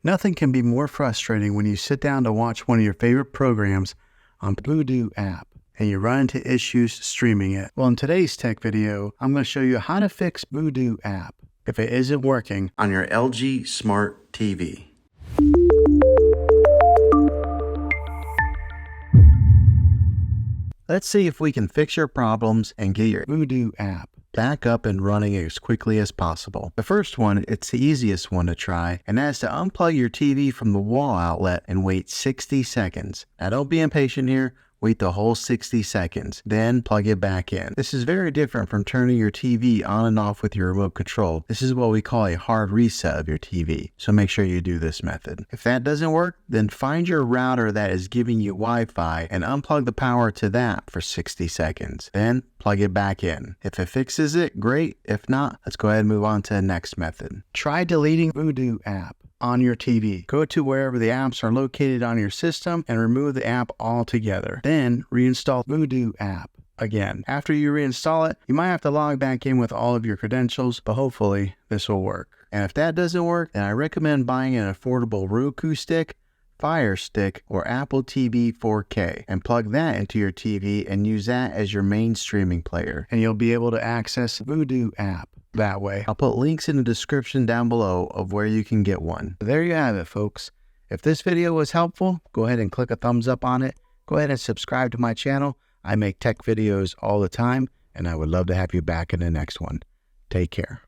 Nothing can be more frustrating when you sit down to watch one of your favorite programs on Vudu app and you run into issues streaming it. Well, in today's tech video, I'm going to show you how to fix Vudu app if it isn't working on your LG Smart TV. Let's see if we can fix your problems and get your Vudu app back up and running as quickly as possible. The first one, it's the easiest one to try, and that's to unplug your TV from the wall outlet and wait 60 seconds. Now don't be impatient here. Wait the whole 60 seconds, then plug it back in. This is very different from turning your TV on and off with your remote control. This is what we call a hard reset of your TV, so make sure you do this method. If that doesn't work, then find your router that is giving you Wi-Fi and unplug the power to that for 60 seconds. Then plug it back in. If it fixes it, great. If not, let's go ahead and move on to the next method. Try deleting Vudu app on your TV. Go to wherever the apps are located on your system and remove the app altogether. Then reinstall Vudu app again. After you reinstall it, you might have to log back in with all of your credentials, but hopefully this will work. And if that doesn't work, then I recommend buying an affordable Roku stick, Fire Stick, or Apple TV 4K and plug that into your TV and use that as your main streaming player. And you'll be able to access Vudu app that way. I'll put links in the description down below of where you can get one. There you have it, folks. If this video was helpful, go ahead and click a thumbs up on it. Go ahead and subscribe to my channel. I make tech videos all the time, and I would love to have you back in the next one. Take care.